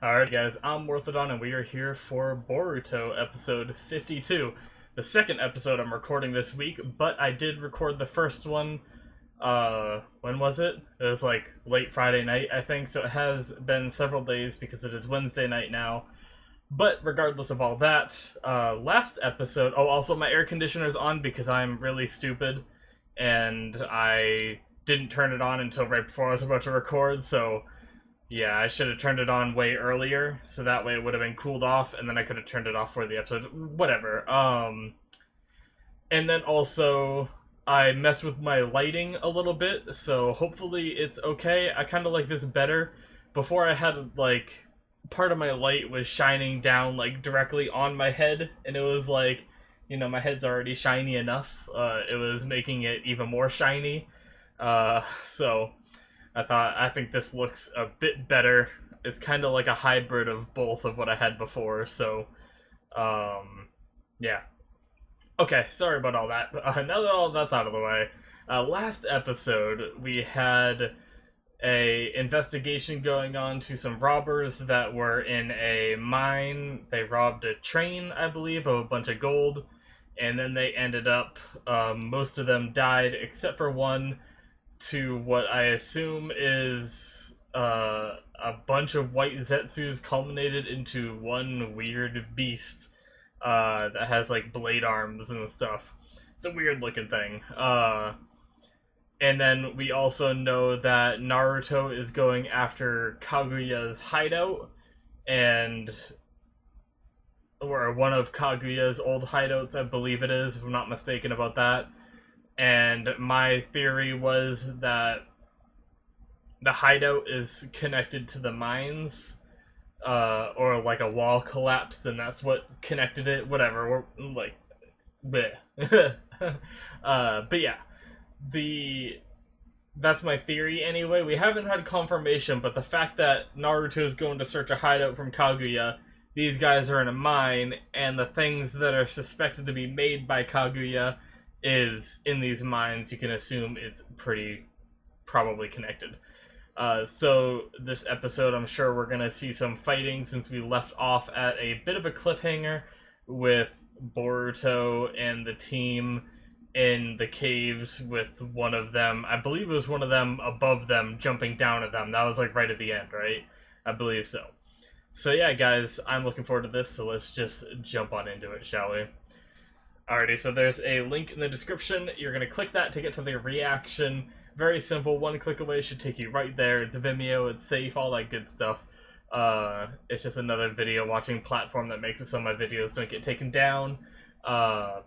Alright guys, I'm Morthadon and we are here for Boruto episode 52. The second episode I'm recording this week, but I did record the first one, when was it? It was like late Friday night, I think, so it has been several days because it is Wednesday night now. But regardless of all that, last episode, also my air conditioner's on because I'm really stupid and I didn't turn it on until right before I was about to record, so yeah, I should have turned it on way earlier, so that way it would have been cooled off, and then I could have turned it off for the episode. Whatever. And then also, I messed with my lighting a little bit, so hopefully it's okay. I kind of like this better. Before I had, like, part of my light was shining down, like, directly on my head, and it was like, my head's already shiny enough. It was making it even more shiny. So I think this looks a bit better. It's kind of like a hybrid of both of what I had before, so, yeah. Okay, sorry about all that. Now that all that's out of the way, last episode we had a investigation going on to some robbers that were in a mine. They robbed a train, I believe, of a bunch of gold, and then they ended up, most of them died except for one, to what I assume is a bunch of white Zetsus culminated into one weird beast that has like blade arms and stuff. It's a weird looking thing. And then we also know that Naruto is going after Kaguya's hideout, and or one of Kaguya's old hideouts, I believe it is, if I'm not mistaken about that. And my theory was that the hideout is connected to the mines, or like a wall collapsed and that's what connected it. Whatever, we're like, bleh. But yeah, that's my theory anyway. We haven't had confirmation, but the fact that Naruto is going to search a hideout from Kaguya, these guys are in a mine, and the things that are suspected to be made by Kaguya is in these mines, you can assume it's pretty probably connected. So this episode, I'm sure we're gonna see some fighting since we left off at a bit of a cliffhanger with Boruto and the team in the caves with one of them. I believe it was one of them above them jumping down at them. That was like right at the end, right? I believe so. So yeah, guys, I'm looking forward to this. So let's just jump on into it, shall we? Alrighty, so there's a link in the description. You're going to click that to get to the reaction. Very simple, one click away should take you right there. It's Vimeo, it's safe, all that good stuff. It's just another video watching platform that makes it so my videos don't get taken down. So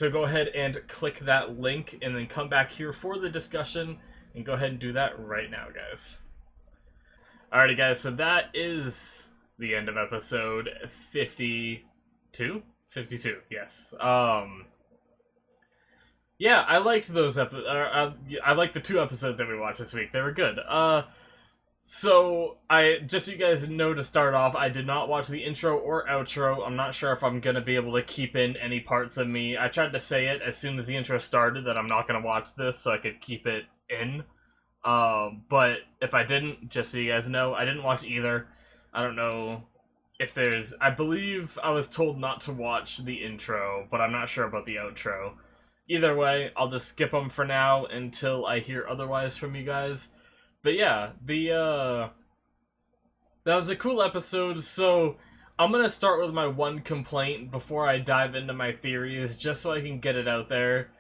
go ahead and click that link and then come back here for the discussion, and go ahead and do that right now, guys. Alrighty, guys, so that is the end of episode 52? 52, yes. Yeah, I liked those I liked the two episodes that we watched this week. They were good. So just so you guys know, to start off, I did not watch the intro or outro. I'm not sure if I'm gonna be able to keep in any parts of me. I tried to say it as soon as the intro started that I'm not gonna watch this so I could keep it in. But if I didn't, just so you guys know, I didn't watch either. I don't know if there's, I believe I was told not to watch the intro, but I'm not sure about the outro. Either way, I'll just skip them for now until I hear otherwise from you guys. But yeah, that was a cool episode. So I'm gonna start with my one complaint before I dive into my theories, just so I can get it out there.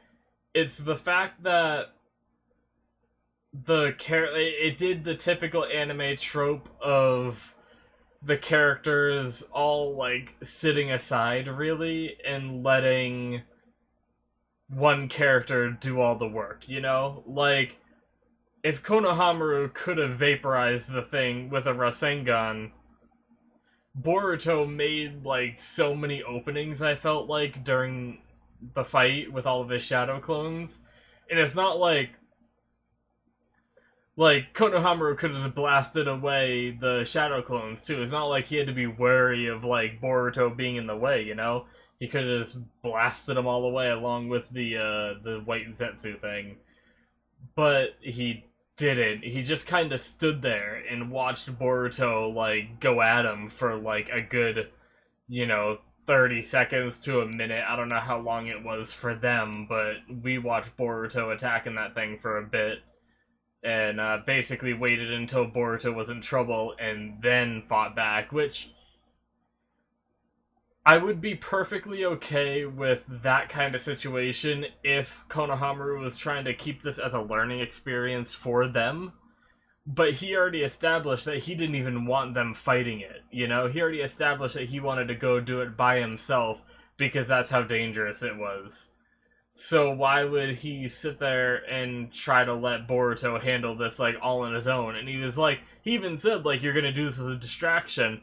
It's the fact that it did the typical anime trope of the characters all like sitting aside really and letting one character do all the work, like if Konohamaru could have vaporized the thing with a Rasengan, Boruto made like so many openings, I felt like, during the fight with all of his shadow clones, and it's not like Konohamaru could have blasted away the shadow clones too. It's not like he had to be wary of like Boruto being in the way, He could have just blasted them all away along with the white Zetsu thing. But he didn't. He just kind of stood there and watched Boruto like go at him for like a good, 30 seconds to a minute. I don't know how long it was for them, but we watched Boruto attacking that thing for a bit, and basically waited until Boruto was in trouble and then fought back, which I would be perfectly okay with that kind of situation if Konohamaru was trying to keep this as a learning experience for them. But he already established that he didn't even want them fighting it, you know? He already established that he wanted to go do it by himself because that's how dangerous it was. So why would he sit there and try to let Boruto handle this, like, all on his own? And he was like, he even said, like, you're gonna do this as a distraction.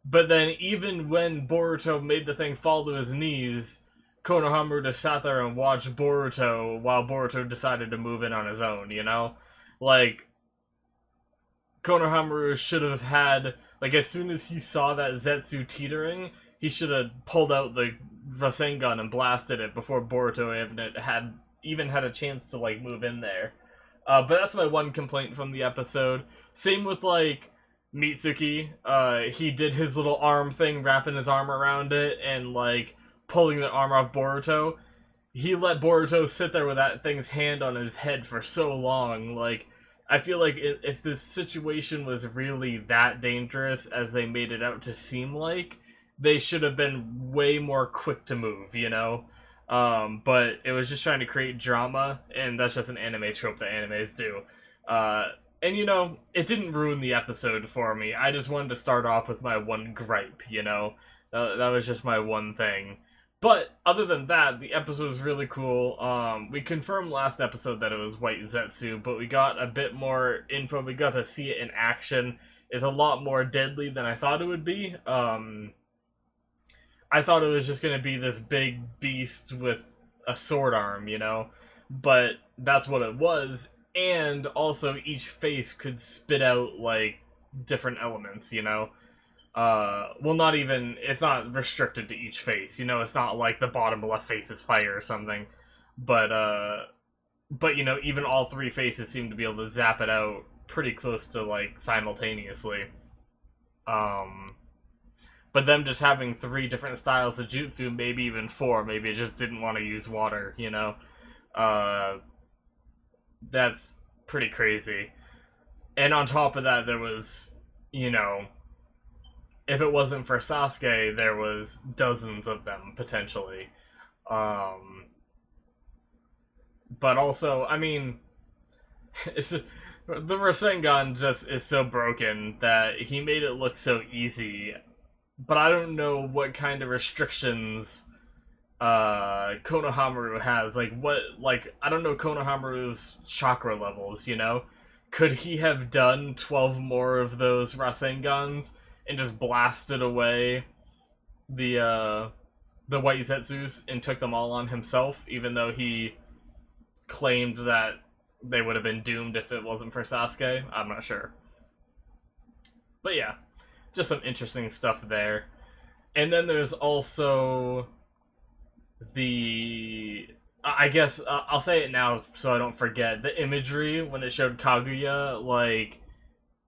But then even when Boruto made the thing fall to his knees, Konohamaru just sat there and watched Boruto while Boruto decided to move in on his own, you know? Like, Konohamaru should have had, like, as soon as he saw that Zetsu teetering, he should have pulled out the Rasengan and blasted it before Boruto even had a chance to, like, move in there. But that's my one complaint from the episode. Same with, like, Mitsuki. He did his little arm thing, wrapping his arm around it and, like, pulling the arm off Boruto. He let Boruto sit there with that thing's hand on his head for so long. Like, I feel like if this situation was really that dangerous as they made it out to seem like, they should have been way more quick to move, you know? But it was just trying to create drama, and that's just an anime trope that animes do. And, it didn't ruin the episode for me. I just wanted to start off with my one gripe, you know? That was just my one thing. But other than that, the episode was really cool. We confirmed last episode that it was White Zetsu, but we got a bit more info. We got to see it in action. It's a lot more deadly than I thought it would be. I thought it was just going to be this big beast with a sword arm, you know? But that's what it was. And also each face could spit out, like, different elements, you know? Well, not even, it's not restricted to each face, you know? It's not like the bottom left face is fire or something. But, even all three faces seem to be able to zap it out pretty close to, like, simultaneously. But them just having three different styles of jutsu, maybe even four, maybe it just didn't want to use water, you know? That's pretty crazy. And on top of that, there was, if it wasn't for Sasuke, there was dozens of them, potentially. But also, I mean, the Rasengan just is so broken that he made it look so easy. But I don't know what kind of restrictions Konohamaru has. I don't know Konohamaru's chakra levels, you know? Could he have done 12 more of those Rasengans and just blasted away the White Zetsus and took them all on himself, even though he claimed that they would have been doomed if it wasn't for Sasuke? I'm not sure. But yeah, just some interesting stuff there. And then there's also I guess I'll say it now so I don't forget, the imagery when it showed Kaguya, like,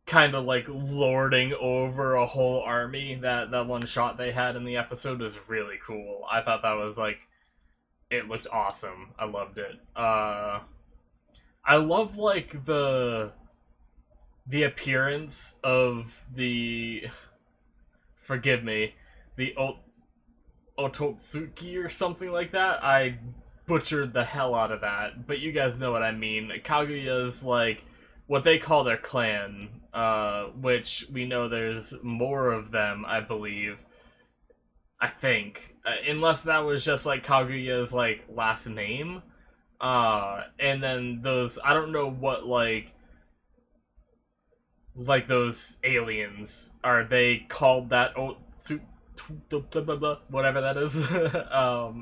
kind of like lording over a whole army. That one shot they had in the episode was really cool. I thought that was, like, it looked awesome. I loved it. I love, like, the appearance of forgive me, the Ototsuki or something like that. I butchered the hell out of that, but you guys know what I mean. Kaguya's, like, what they call their clan, which we know there's more of them, I believe. I think. Unless that was just, like, Kaguya's, like, last name. And then those, I don't know what, like those aliens, are they called that whatever that is,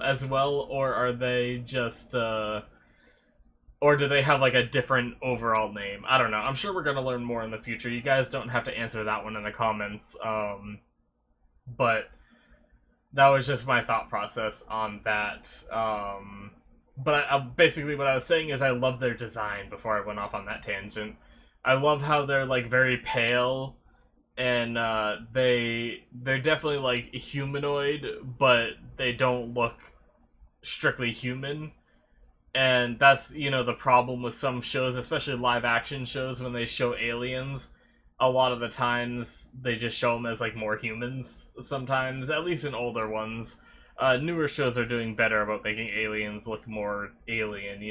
as well, or are they just, or do they have, like, a different overall name? I don't know. I'm sure we're gonna learn more in the future. You guys don't have to answer that one in the comments, but that was just my thought process on that. But basically what I was saying is I love their design before I went off on that tangent. I love how they're like very pale, and they're definitely like humanoid, but they don't look strictly human. And that's, the problem with some shows, especially live action shows, when they show aliens. A lot of the times they just show them as like more humans. Sometimes, at least in older ones, newer shows are doing better about making aliens look more alien.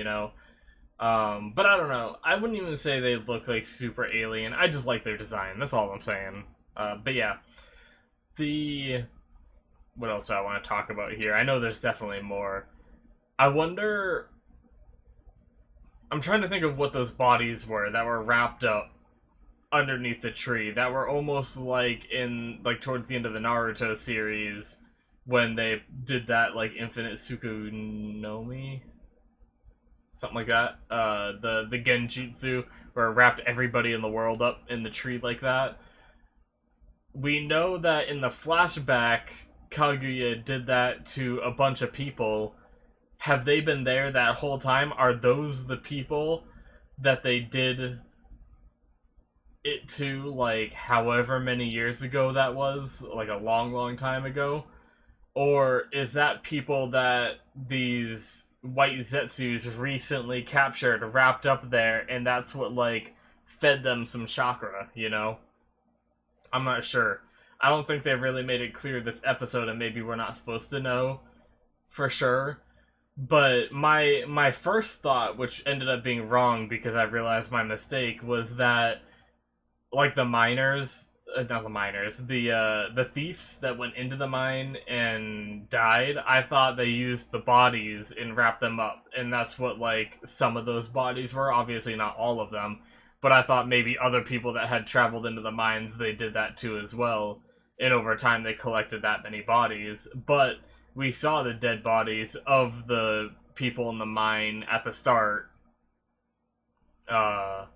But I don't know. I wouldn't even say they look like super alien. I just like their design. That's all I'm saying. But yeah, the what else do I want to talk about here? I know there's definitely more. I wonder. I'm trying to think of what those bodies were that were wrapped up underneath the tree. That were almost like towards the end of the Naruto series when they did that like infinite Tsukunomi, something like that. The Genjutsu where it wrapped everybody in the world up in the tree like that. We know that in the flashback, Kaguya did that to a bunch of people. Have they been there that whole time? Are those the people that they did it to, like, however many years ago that was? Like, a long, long time ago? Or is that people that these white Zetsus recently captured, wrapped up there, and that's what, like, fed them some chakra? I'm not sure. I don't think they really made it clear this episode, and maybe we're not supposed to know for sure. But my first thought, which ended up being wrong because I realized my mistake, was that like the miners, not the miners, the thieves that went into the mine and died. I thought they used the bodies and wrapped them up, and that's what like some of those bodies were. Obviously, not all of them, but I thought maybe other people that had traveled into the mines they did that too as well. And over time, they collected that many bodies, but we saw the dead bodies of the people in the mine at the start. Uh,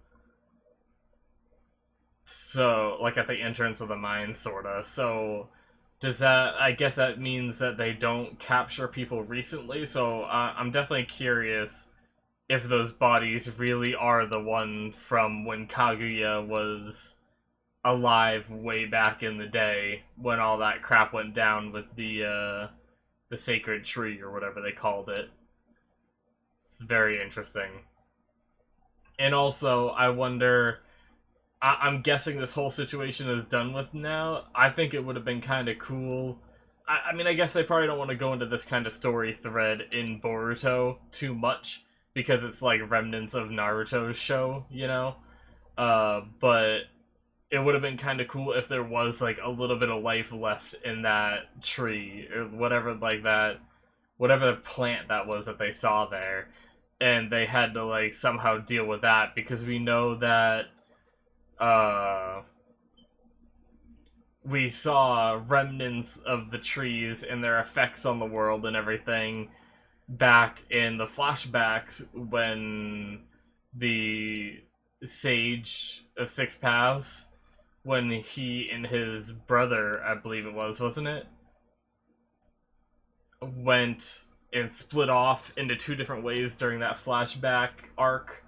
so, like, at the entrance of the mine, sorta. So, does that... I guess that means that they don't capture people recently, so I'm definitely curious if those bodies really are the one from when Kaguya was alive way back in the day, when all that crap went down with the sacred tree or whatever they called it. It's very interesting. And also, I wonder. I'm guessing this whole situation is done with now. I think it would have been kind of cool. I mean, I guess they probably don't want to go into this kind of story thread in Boruto too much because it's like remnants of Naruto's show. But it would have been kind of cool if there was like a little bit of life left in that tree or whatever, like that, whatever plant that was that they saw there, and they had to like somehow deal with that because we know that uh we saw remnants of the trees and their effects on the world and everything back in the flashbacks when the Sage of Six Paths, when he and his brother, I believe it was, wasn't it? Went and split off into two different ways during that flashback arc,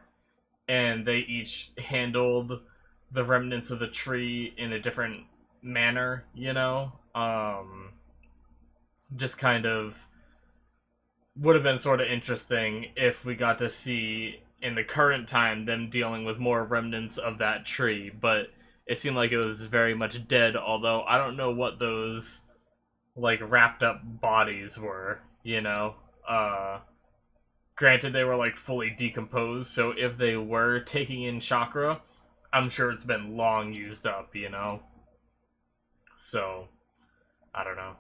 and they each handled the remnants of the tree in a different manner. Just kind of would have been sort of interesting if we got to see in the current time them dealing with more remnants of that tree, but it seemed like it was very much dead, although I don't know what those like wrapped up bodies were. Granted they were like fully decomposed, so if they were taking in chakra, I'm sure it's been long used up. So I don't know.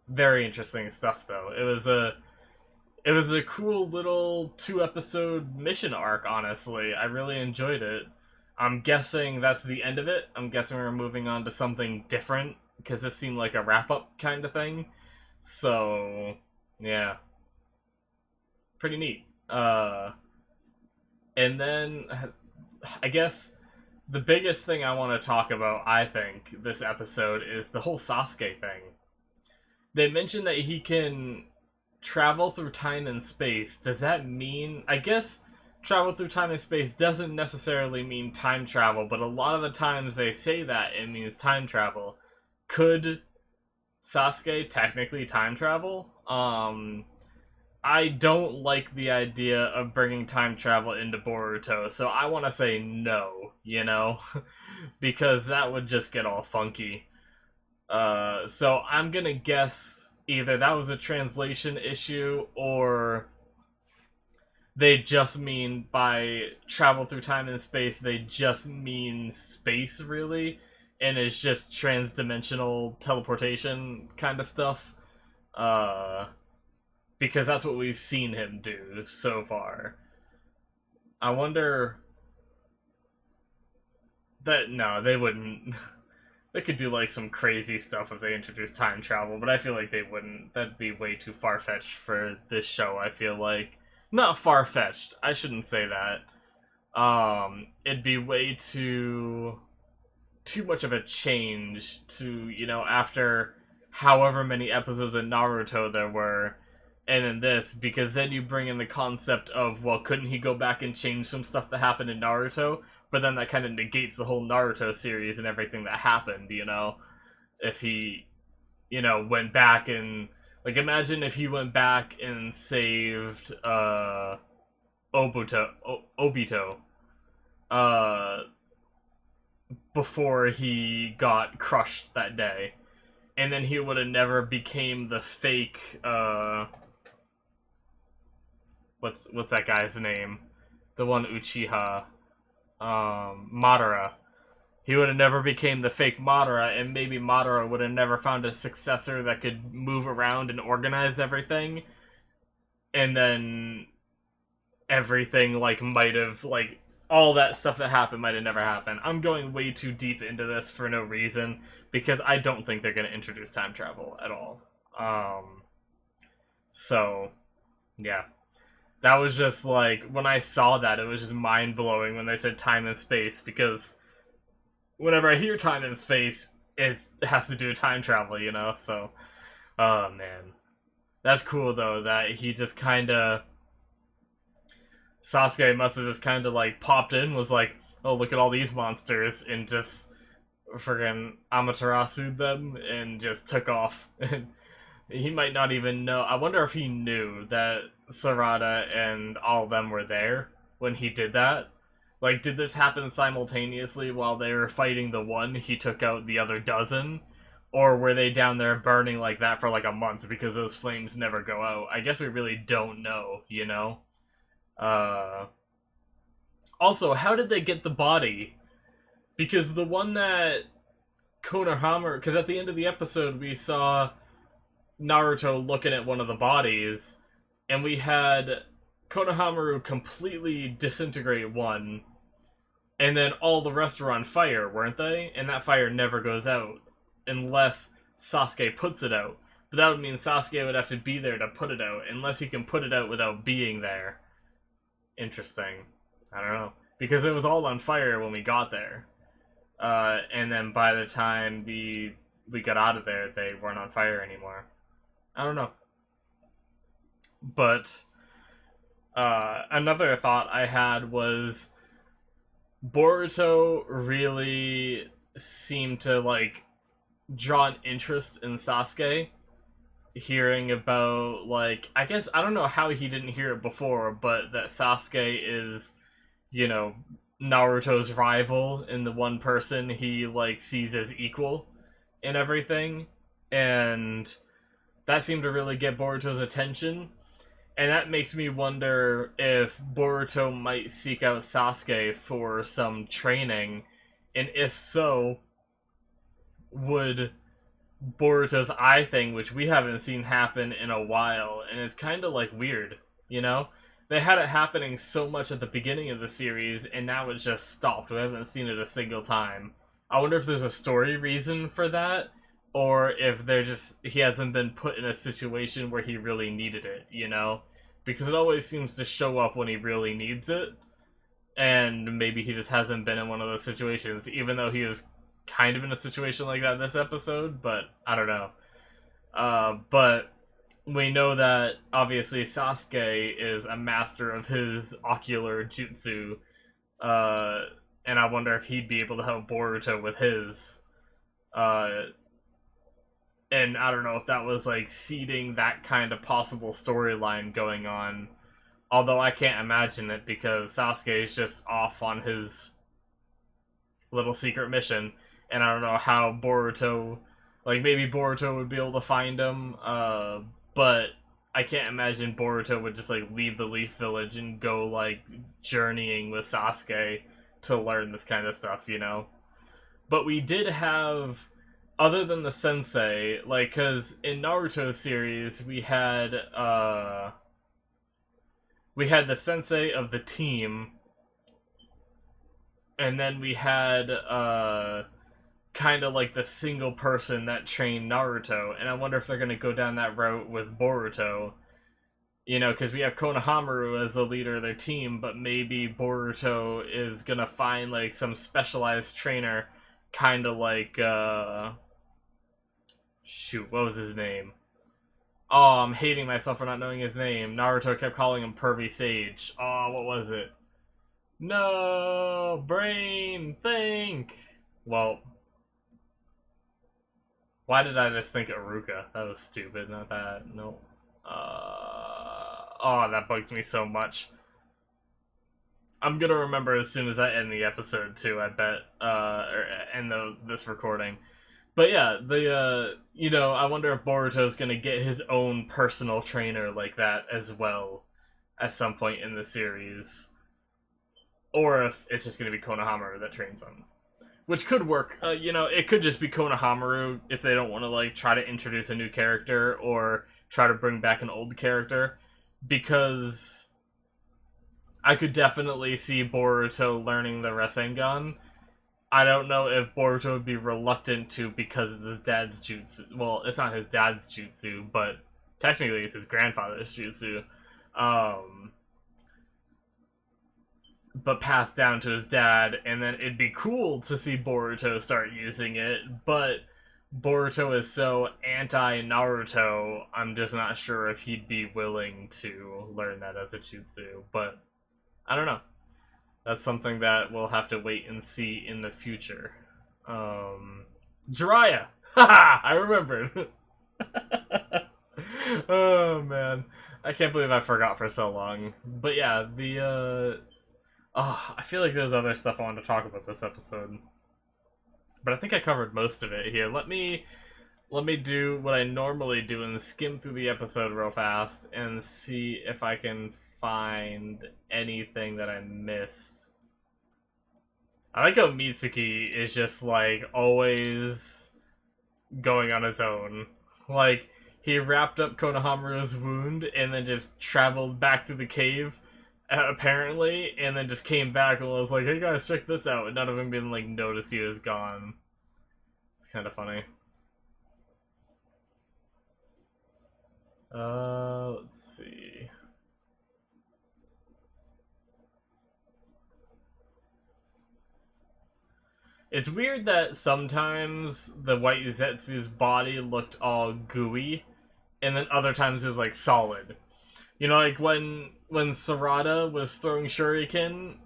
Very interesting stuff though. It was a cool little 2 episode mission arc, honestly. I really enjoyed it. I'm guessing that's the end of it. I'm guessing we're moving on to something different, because this seemed like a wrap-up kind of thing. So, yeah. Pretty neat. And then, I guess, the biggest thing I want to talk about, I think, this episode is the whole Sasuke thing. They mentioned that he can travel through time and space. Does that mean... I guess travel through time and space doesn't necessarily mean time travel, but a lot of the times they say that it means time travel. Could Sasuke technically time travel? I don't like the idea of bringing time travel into Boruto, so I want to say no, you know? Because that would just get all funky. So I'm gonna guess either that was a translation issue or they just mean by travel through time and space, they just mean space, really, and it's just transdimensional teleportation kind of stuff. Uh, because that's what we've seen him do so far. I wonder that no, they wouldn't. They could do like some crazy stuff if they introduced time travel, but I feel like they wouldn't. That'd be way too far fetched for this show. I feel like not far fetched. I shouldn't say that. It'd be way too much of a change to, after however many episodes of Naruto there were, and in this, because then you bring in the concept of, well, couldn't he go back and change some stuff that happened in Naruto? But then that kind of negates the whole Naruto series and everything that happened, If he, went back and, like, imagine if he went back and saved, Obito, before he got crushed that day. And then he would have never became the fake, what's that guy's name? The one Uchiha, Madara. He would have never became the fake Madara, and maybe Madara would have never found a successor that could move around and organize everything. And then everything, might have, all that stuff that happened might have never happened. I'm going way too deep into this for no reason, because I don't think they're going to introduce time travel at all. So, yeah. That was just, when I saw that, it was just mind-blowing when they said time and space, because whenever I hear time and space, it has to do with time travel, So, oh, man. That's cool, though, that he just kinda... Sasuke must have just kind of popped in, was like, oh, look at all these monsters, and just friggin' Amaterasu'd them and just took off. He might not even know. I wonder if he knew that Sarada and all of them were there when he did that. Did this happen simultaneously while they were fighting the one, he took out the other dozen? Or were they down there burning like that for a month because those flames never go out? I guess we really don't know, Also, how did they get the body? Because the one that Konohamaru... Because at the end of the episode, we saw Naruto looking at one of the bodies, and we had Konohamaru completely disintegrate one, and then all the rest were on fire, weren't they? And that fire never goes out, unless Sasuke puts it out. But that would mean Sasuke would have to be there to put it out, unless he can put it out without being there. Interesting. I don't know. Because it was all on fire when we got there. And then by the time we got out of there, they weren't on fire anymore. I don't know. But another thought I had was Boruto really seemed to draw an interest in Sasuke. Hearing about I guess I don't know how he didn't hear it before, but that Sasuke is, Naruto's rival and the one person he sees as equal in everything, and that seemed to really get Boruto's attention. And that makes me wonder if Boruto might seek out Sasuke for some training, and if so, would Boruto's eye thing, which we haven't seen happen in a while, and it's kind of weird, They had it happening so much at the beginning of the series, and now it's just stopped. We haven't seen it a single time. I wonder if there's a story reason for that, or if he hasn't been put in a situation where he really needed it, Because it always seems to show up when he really needs it, and maybe he just hasn't been in one of those situations, even though he was kind of in a situation like that this episode, but I don't know. But we know that obviously Sasuke is a master of his ocular jutsu, uh, and I wonder if he'd be able to help Boruto with his. Uh, and I don't know if that was like seeding that kind of possible storyline going on. Although I can't imagine it because Sasuke is just off on his little secret mission, and I don't know how Boruto, like maybe Boruto would be able to find him, but I can't imagine Boruto would just like leave the Leaf Village and go like journeying with Sasuke to learn this kind of stuff, you know. But we did have, other than the sensei, like, because in Naruto series we had the sensei of the team, and then we had kind of like the single person that trained Naruto, and I wonder if they're going to go down that route with Boruto. You know, because we have Konohamaru as the leader of their team, but maybe Boruto is going to find like some specialized trainer, kind of like shoot, what was his name? Oh, I'm hating myself for not knowing his name. Naruto kept calling him Pervy Sage. Oh, what was it? No, brain, think. Well, why did I just think Iruka? That was stupid. Not that. No. Oh, that bugs me so much. I'm gonna remember as soon as I end the episode too. I bet. Or end this recording. But yeah, you know, I wonder if Boruto's gonna get his own personal trainer like that as well at some point in the series, or if it's just gonna be Konohamaru that trains him, which could work. You know, it could just be Konohamaru if they don't want to like try to introduce a new character or try to bring back an old character, because I could definitely see Boruto learning the Rasengan. I don't know if Boruto would be reluctant to because it's his dad's jutsu. Well, it's not his dad's jutsu, but technically it's his grandfather's jutsu. Um, but passed down to his dad, and then it'd be cool to see Boruto start using it, but Boruto is so anti-Naruto, I'm just not sure if he'd be willing to learn that as a jutsu, but I don't know. That's something that we'll have to wait and see in the future. Jiraiya! Haha! I remembered! Oh, man. I can't believe I forgot for so long. But yeah, I feel like there's other stuff I wanted to talk about this episode. But I think I covered most of it here. Let me do what I normally do and skim through the episode real fast and see if I can find anything that I missed. I like how Mitsuki is just like always going on his own. Like, he wrapped up Konohamaru's wound and then just traveled back to the cave, apparently, and then just came back and was like, hey guys, check this out, and none of them even like noticed he was gone. It's kind of funny. Let's see. It's weird that sometimes the White Zetsu's body looked all gooey, and then other times it was like solid. You know, like when Sarada was throwing shuriken,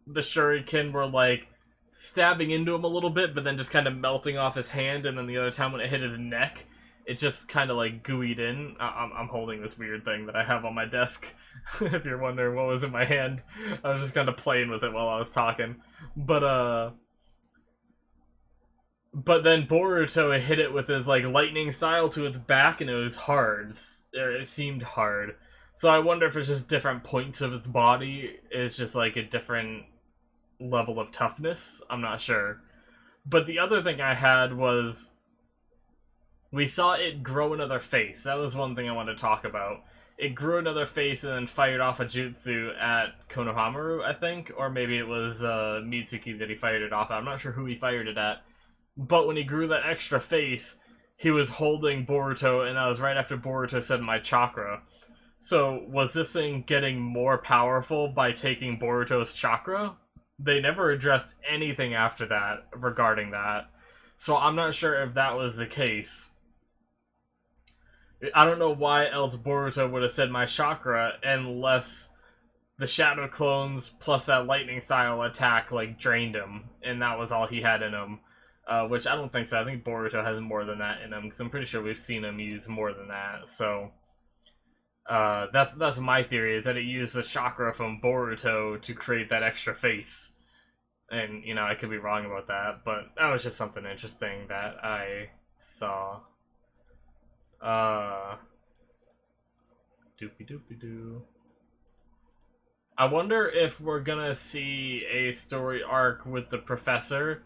the shuriken were like stabbing into him a little bit, but then just kind of melting off his hand, and then the other time when it hit his neck, it just kind of like gooeyed in. I'm holding this weird thing that I have on my desk. If you're wondering what was in my hand, I was just kind of playing with it while I was talking. But then Boruto hit it with his like lightning style to its back, and it was hard. It seemed hard. So I wonder if it's just different points of its body is just like a different level of toughness. I'm not sure. But the other thing I had was we saw it grow another face. That was one thing I wanted to talk about. It grew another face and then fired off a jutsu at Konohamaru, I think, or maybe it was Mitsuki that he fired it off at. I'm not sure who he fired it at. But when he grew that extra face, he was holding Boruto, and that was right after Boruto said my chakra. So, was this thing getting more powerful by taking Boruto's chakra? They never addressed anything after that regarding that. So I'm not sure if that was the case. I don't know why else Boruto would have said my chakra unless the shadow clones plus that lightning style attack like drained him, and that was all he had in him. Which I don't think so. I think Boruto has more than that in him, because I'm pretty sure we've seen him use more than that. So that's my theory, is that it used the chakra from Boruto to create that extra face. And I could be wrong about that, but that was just something interesting that I saw. Doopy doopy doo. I wonder if we're gonna see a story arc with the professor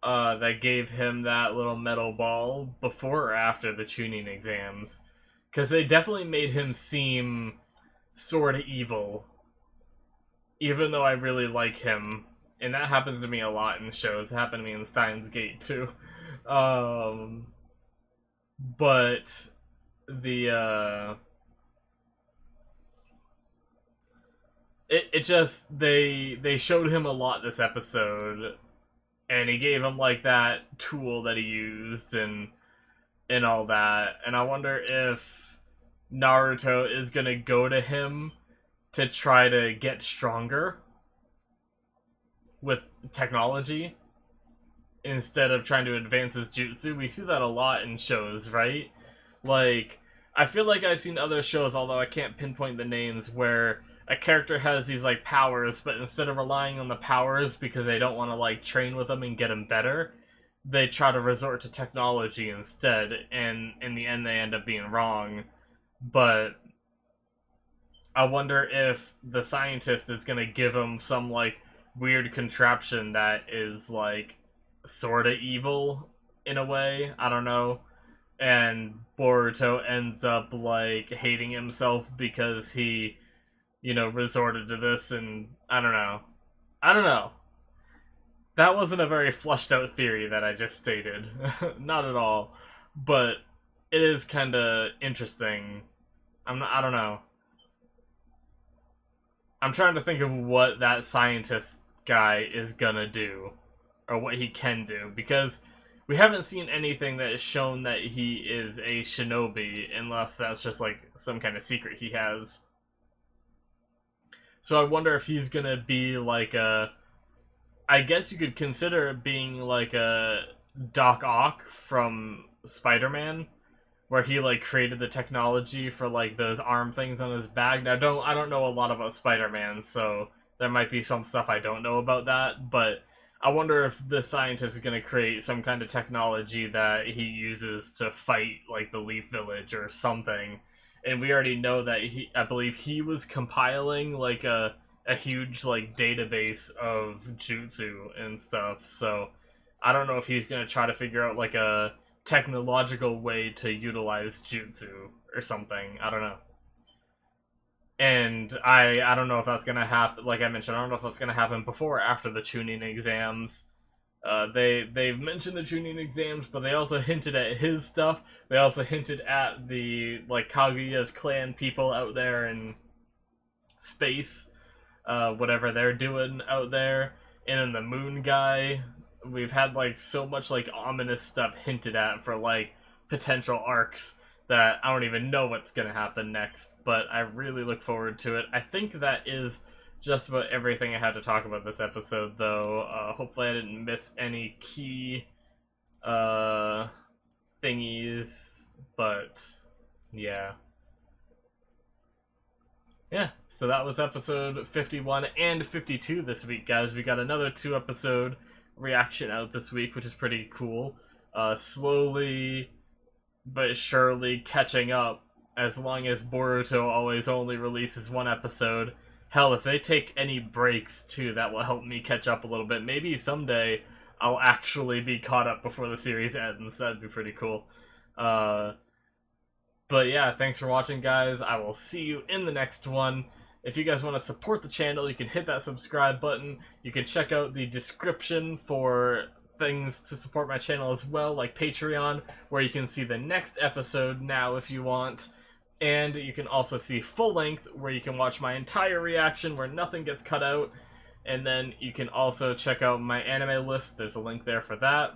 that gave him that little metal ball before or after the tuning exams. Because they definitely made him seem sort of evil. Even though I really like him. And that happens to me a lot in shows. It happened to me in Steins Gate, too. But the, It just, they showed him a lot this episode. And he gave him, like, that tool that he used and all that. And I wonder if Naruto is gonna go to him to try to get stronger with technology instead of trying to advance his jutsu. We see that a lot in shows, right? Like, I feel like I've seen other shows, although I can't pinpoint the names, where a character has these, like, powers, but instead of relying on the powers because they don't want to, like, train with them and get them better, they try to resort to technology instead, and in the end they end up being wrong. But I wonder if the scientist is going to give him some, like, weird contraption that is, like, sort of evil in a way. I don't know. And Boruto ends up, like, hating himself because he, resorted to this, and I don't know. I don't know. That wasn't a very fleshed out theory that I just stated. Not at all. But it is kind of interesting. I don't know. I'm trying to think of what that scientist guy is gonna do. Or what he can do. Because we haven't seen anything that has shown that he is a shinobi. Unless that's just like some kind of secret he has. So I wonder if he's gonna be like a... I guess you could consider it being like a Doc Ock from Spider-Man, where he like created the technology for like those arm things on his back. Now, I don't know a lot about Spider-Man, so there might be some stuff I don't know about that. But I wonder if the scientist is going to create some kind of technology that he uses to fight like the Leaf Village or something. And we already know that I believe he was compiling like a huge like database of jutsu and stuff, so I don't know if he's gonna try to figure out like a technological way to utilize jutsu or something. I don't know. And I don't know if that's gonna happen. Like I mentioned, I don't know if that's gonna happen before or after the tuning exams. They've mentioned the tuning exams, but they also hinted at his stuff. They also hinted at the like Kaguya's clan people out there in space. Whatever they're doing out there, and then the moon guy. We've had like so much like ominous stuff hinted at for like potential arcs that I don't even know what's gonna happen next, but I really look forward to it. I think that is just about everything I had to talk about this episode, though. Hopefully I didn't miss any key thingies, but yeah. Yeah, so that was episode 51 and 52 this week, guys. We got another 2-episode reaction out this week, which is pretty cool. Slowly but surely catching up, as long as Boruto always only releases 1 episode. Hell, if they take any breaks, too, that will help me catch up a little bit. Maybe someday I'll actually be caught up before the series ends. That'd be pretty cool. But yeah, thanks for watching, guys. I will see you in the next one. If you guys want to support the channel, you can hit that subscribe button. You can check out the description for things to support my channel as well, like Patreon, where you can see the next episode now if you want. And you can also see full length, where you can watch my entire reaction, where nothing gets cut out. And then you can also check out my anime list. There's a link there for that.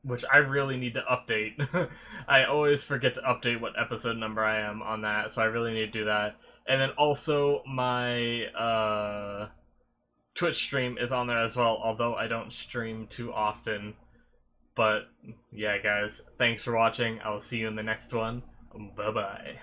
which I really need to update. I always forget to update what episode number I am on that, so I really need to do that. And then also my Twitch stream is on there as well, although I don't stream too often. But yeah, guys, thanks for watching. I will see you in the next one. Bye bye.